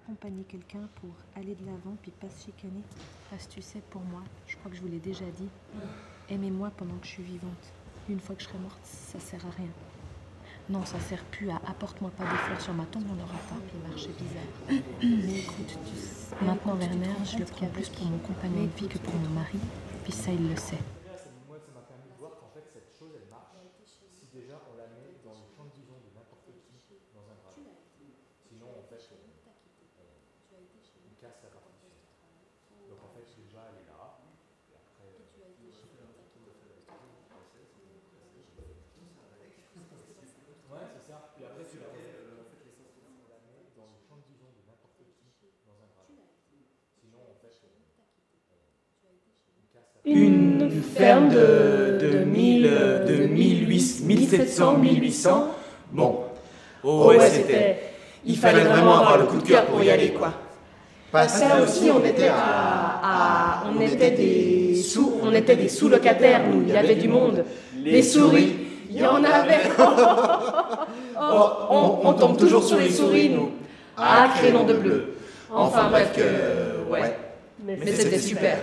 accompagner quelqu'un pour aller de l'avant puis pas se chicaner. Parce que tu sais, pour moi, je crois que je vous l'ai déjà dit, aimez-moi pendant que je suis vivante. Une fois que je serai morte, ça sert à rien. Non, ça sert plus à apporte-moi pas des fleurs sur ma tombe, on aura pas, puis marcher bizarre. Mais écoute, maintenant Werner, je le prends plus pour mon compagnon de vie que pour mon mari, puis ça il le sait. Moi, ça m'a permis de voir qu'en fait cette chose elle marche si déjà on la met dans le champ de vision de n'importe qui dans un grave. Sinon en fait on casse la partie. Donc en fait déjà elle est là. Et après, ouais, c'est ça. Puis après, tu la remets dans le champ de vision de n'importe qui dans un grave. Sinon, en fait, on casse la... Une ferme de 1700, 1800. Bon, ouais, c'était... Il fallait vraiment avoir le coup de cœur pour y aller, quoi. Ça aussi, on était des sous-locataires, nous, il y avait du monde. Les souris, il y en avait. On tombe toujours sur les souris, nous. Ah, crénon de bleu. Enfin bref, ouais. Mais c'était super.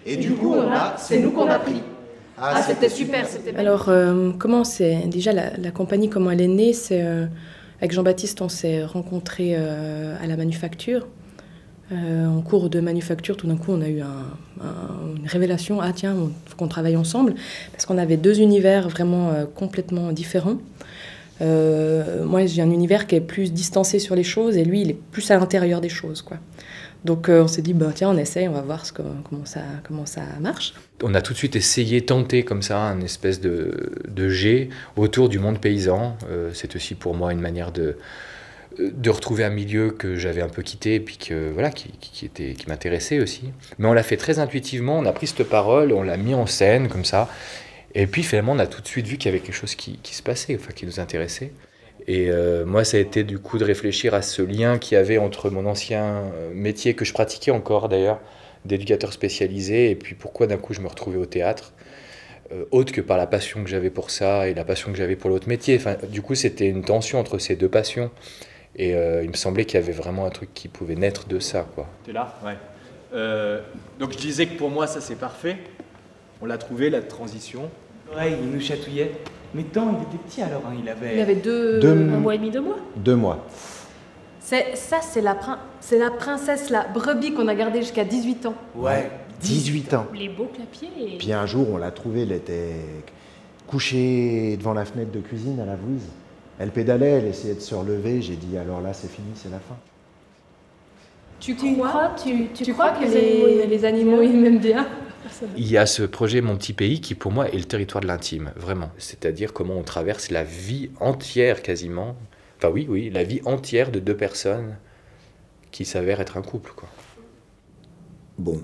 Et du coup, c'est nous qu'on a pris. Ah, c'était super, c'était bien. Alors, comment c'est... Déjà, la compagnie, comment elle est née, c'est... avec Jean-Baptiste, on s'est rencontrés à la manufacture. En cours de manufacture, tout d'un coup, on a eu une révélation. Ah tiens, il faut qu'on travaille ensemble. Parce qu'on avait deux univers vraiment complètement différents. Moi, j'ai un univers qui est plus distancé sur les choses et lui, il est plus à l'intérieur des choses, quoi. Donc on s'est dit, bah, tiens, on essaye, on va voir comment ça marche. On a tout de suite essayé, tenté comme ça, un espèce de jet autour du monde paysan. C'est aussi pour moi une manière de retrouver un milieu que j'avais un peu quitté et puis que, voilà, qui m'intéressait aussi. Mais on l'a fait très intuitivement, on a pris cette parole, on l'a mis en scène comme ça. Et puis finalement, on a tout de suite vu qu'il y avait quelque chose qui se passait, enfin, qui nous intéressait. Et moi, ça a été du coup de réfléchir à ce lien qu'il y avait entre mon ancien métier, que je pratiquais encore d'ailleurs, d'éducateur spécialisé, et puis pourquoi d'un coup je me retrouvais au théâtre, autre que par la passion que j'avais pour ça et la passion que j'avais pour l'autre métier. Enfin, du coup, c'était une tension entre ces deux passions. Et il me semblait qu'il y avait vraiment un truc qui pouvait naître de ça, quoi. T'es là ? Ouais. Donc je disais que pour moi, ça c'est parfait. On l'a trouvé, la transition. Ouais, il nous chatouillait. Mais tant, il était petit alors, hein. Il avait 1 mois et demi, 2 mois. 2 mois. C'est la princesse, la brebis qu'on a gardée jusqu'à 18 ans. Ouais, 18 ans. Les beaux clapiers. Puis un jour, on l'a trouvée, elle était couchée devant la fenêtre de cuisine à la Vouise. Elle pédalait, elle essayait de se relever. J'ai dit, alors là, c'est fini, c'est la fin. Tu crois que les animaux, ils m'aiment bien? Il y a ce projet Mon Petit Pays qui, pour moi, est le territoire de l'intime, vraiment. C'est-à-dire comment on traverse la vie entière, quasiment. Enfin oui, la vie entière de deux personnes qui s'avèrent être un couple, quoi. Bon,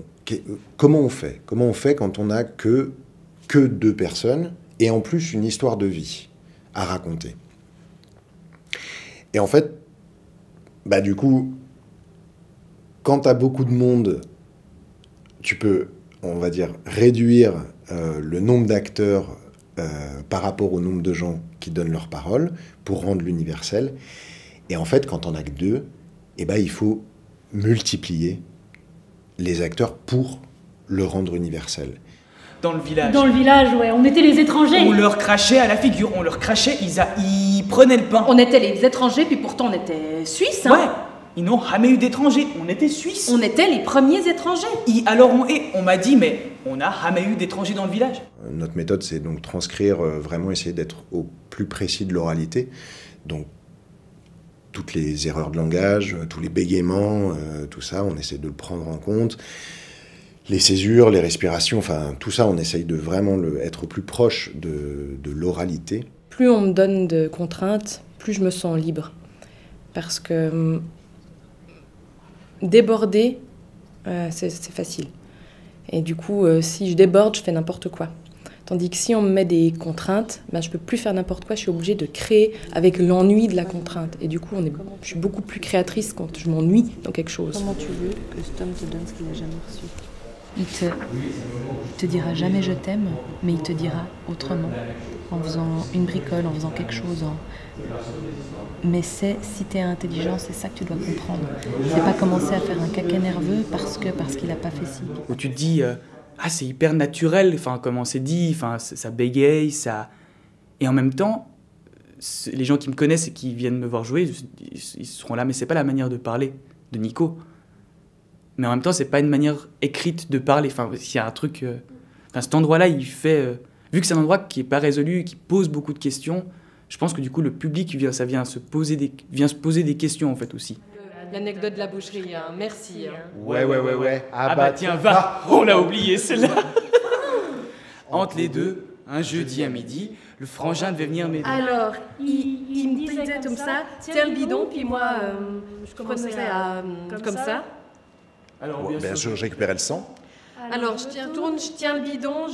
comment on fait? Comment on fait quand on n'a que 2 personnes et en plus une histoire de vie à raconter? Et en fait, bah du coup, quand tu as beaucoup de monde, tu peux, on va dire, réduire le nombre d'acteurs par rapport au nombre de gens qui donnent leur parole pour rendre l'universel. Et en fait, quand on n'a que 2, eh ben, il faut multiplier les acteurs pour le rendre universel. dans le village. Dans le village, ouais. On était les étrangers. On leur crachait à la figure, on leur crachait, ils prenaient le pain. On était les étrangers, puis pourtant on était suisses, hein. Ouais, ils n'ont jamais eu d'étrangers, on était suisses. On était les premiers étrangers. Alors on m'a dit, mais on n'a jamais eu d'étrangers dans le village. Notre méthode, c'est donc transcrire, vraiment essayer d'être au plus précis de l'oralité. Donc, toutes les erreurs de langage, tous les bégaiements, tout ça, on essaie de le prendre en compte. Les césures, les respirations, enfin, tout ça, on essaye de vraiment être au plus proche de l'oralité. Plus on me donne de contraintes, plus je me sens libre. Parce que déborder, c'est facile. Et du coup, si je déborde, je fais n'importe quoi. Tandis que si on me met des contraintes, ben, je ne peux plus faire n'importe quoi, je suis obligée de créer avec l'ennui de la contrainte. Et du coup, je suis beaucoup plus créatrice quand je m'ennuie dans quelque chose. Comment tu veux que cet homme te donne ce qu'il n'a jamais reçu? Il te dira jamais je t'aime, mais il te dira autrement, en faisant une bricole, en faisant quelque chose. Mais si tu es intelligent, c'est ça que tu dois comprendre. C'est pas commencer à faire un caca nerveux parce qu'il a pas fait ci. Où tu te dis, c'est hyper naturel, comment c'est dit, ça bégaye, ça... Et en même temps, les gens qui me connaissent et qui viennent me voir jouer, ils seront là, mais c'est pas la manière de parler de Nico. Mais en même temps, c'est pas une manière écrite de parler. Il y a un truc... cet endroit-là, il fait... vu que c'est un endroit qui est pas résolu, qui pose beaucoup de questions, je pense que du coup, le public vient se poser des questions, en fait, aussi. L'anecdote de la boucherie, hein. Merci. Hein. Ouais. Ah bah tiens, va, on l'a oublié, celle-là. Entre les deux, un jeudi à midi, le frangin devait venir m'aider. Alors, il me disait comme ça, tiens le bidon, puis moi, je commençais à... comme ça. Alors, bien sûr, je récupérais le sang. Alors, je tiens le bidon,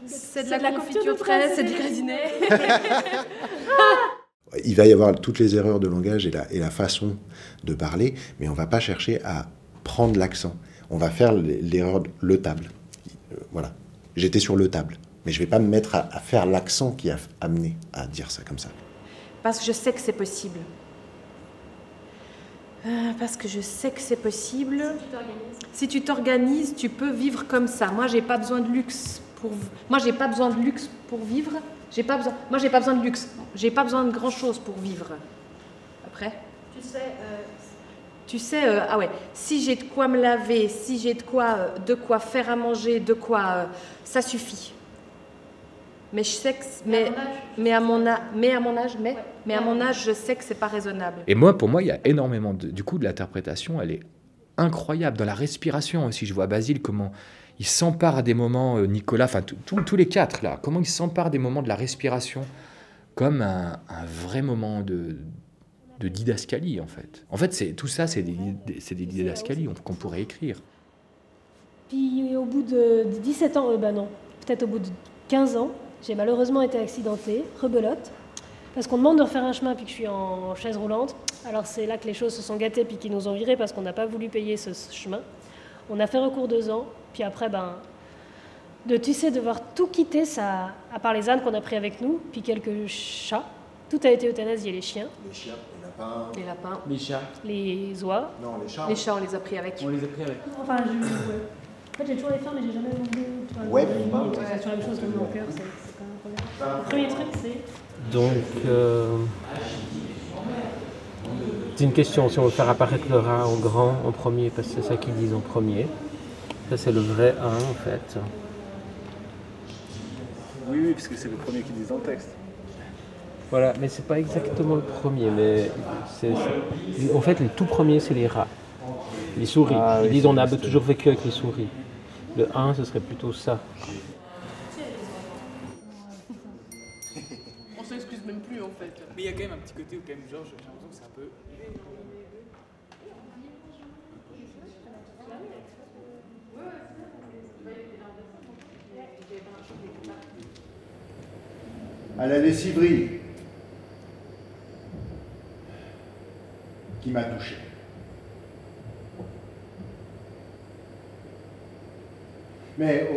c'est de la confiture de fraises, c'est du grasinet. Il va y avoir toutes les erreurs de langage et la façon de parler, mais on ne va pas chercher à prendre l'accent. On va faire l'erreur de le table. Voilà. J'étais sur le table, mais je ne vais pas me mettre à faire l'accent qui a amené à dire ça comme ça. Parce que je sais que c'est possible. Parce que je sais que c'est possible. Si tu t'organises, tu peux vivre comme ça. Moi, j'ai pas besoin de luxe pour vivre. Moi, j'ai pas besoin de luxe. J'ai pas besoin de grand-chose pour vivre. Après, tu sais, si j'ai de quoi me laver, si j'ai de quoi faire à manger, ça suffit. Mais je sais que, mais à mon âge, je sais que c'est pas raisonnable. Et pour moi, il y a énormément de l'interprétation, elle est incroyable. Dans la respiration aussi, je vois Basile comment il s'empare à des moments, Nicolas, tous les quatre là, comment il s'empare des moments de la respiration comme un vrai moment de didascalie en fait. En fait, tout ça, c'est des didascalies qu'on pourrait écrire. Puis au bout de 17 ans, peut-être au bout de 15 ans, j'ai malheureusement été accidentée, rebelote, parce qu'on demande de refaire un chemin puis que je suis en chaise roulante. Alors c'est là que les choses se sont gâtées puis qu'ils nous ont virés parce qu'on n'a pas voulu payer ce chemin. On a fait recours 2 ans, puis après, de devoir tout quitter, ça, à part les ânes qu'on a pris avec nous, puis quelques chats, tout a été euthanasié, les chiens. Les chiens, les lapins. Les chats. Les oies. Non, les chats. Les chats, on les a pris avec. On les a pris avec. Enfin, en fait, j'ai toujours les faim, mais j'ai jamais mangé. C'est toujours la même chose dans mon cœur, c'est quand même un problème. Le premier truc, c'est... Donc, c'est une question, si on veut faire apparaître le rat en grand en premier, parce que c'est ça qu'ils disent en premier. Ça, c'est le vrai 1, en fait. Oui, parce que c'est le premier qu'ils disent dans le texte. Voilà, mais c'est pas exactement le premier, mais en fait, le tout premier, c'est les rats. Les souris. Ils disent on a toujours vécu avec les souris. Le 1, ce serait plutôt ça. On s'excuse même plus, en fait. Mais il y a quand même un petit côté où, quand même, Georges, j'ai l'impression que c'est un peu... À la lessiverie qui m'a touché. Mais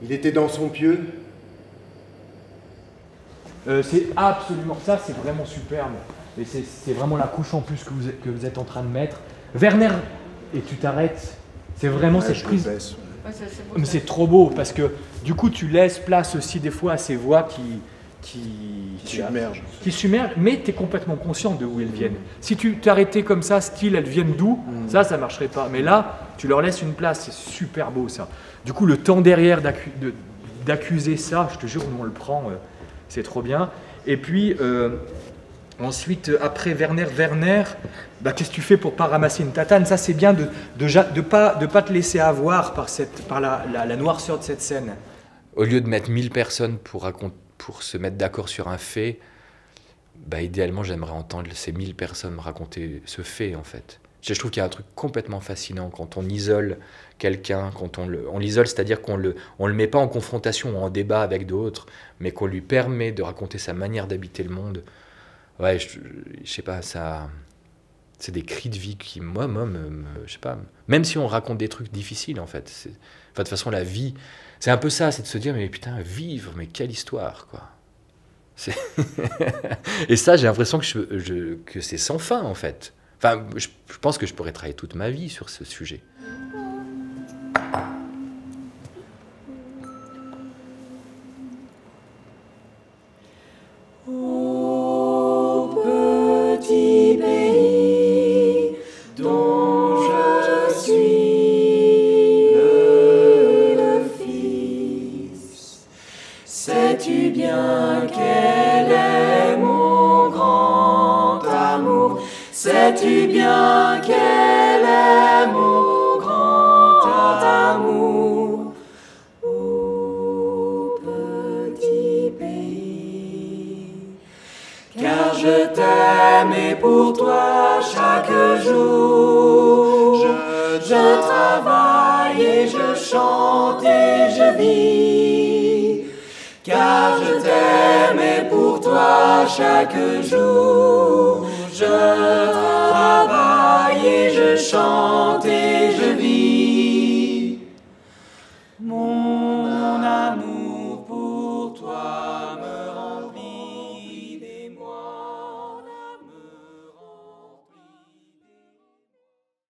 il était dans son pieu. C'est absolument, ça c'est vraiment superbe. Et c'est vraiment la couche en plus que vous êtes en train de mettre. Werner, et tu t'arrêtes. C'est vraiment cette prise. Mais c'est trop beau parce que du coup tu laisses place aussi des fois à ces voix qui submergent, mais tu es complètement conscient de où elles viennent. Si tu t'arrêtais comme ça, style elles viennent d'où, ça marcherait pas. Mais là, tu leur laisses une place, c'est super beau ça. Du coup, le temps derrière d'accuser ça, je te jure, nous on le prend, c'est trop bien. Et puis ensuite, après Werner, qu'est-ce que tu fais pour pas ramasser une tatane? Ça, c'est bien de pas te laisser avoir par la noirceur de cette scène. Au lieu de mettre 1000 personnes pour se mettre d'accord sur un fait, idéalement, j'aimerais entendre ces 1000 personnes me raconter ce fait, en fait. Je trouve qu'il y a un truc complètement fascinant quand on isole quelqu'un, quand on l'isole, c'est-à-dire qu'on le met pas en confrontation ou en débat avec d'autres, mais qu'on lui permet de raconter sa manière d'habiter le monde. ouais, je sais pas, ça... C'est des cris de vie qui, moi, je sais pas... Même si on raconte des trucs difficiles, en fait. Enfin, de toute façon, la vie, c'est un peu ça, c'est de se dire, mais putain, vivre, mais quelle histoire, quoi. Et ça, j'ai l'impression que c'est sans fin, en fait. Enfin, je pense que je pourrais travailler toute ma vie sur ce sujet. Petit pays dont je suis le fils, sais-tu bien quel est mon grand amour? Sais-tu bien quel est mon grand amour? Ô petit pays, car je t'aime et pour toi chaque jour je travaille et je chante et je vis, car je t'aime et pour toi chaque jour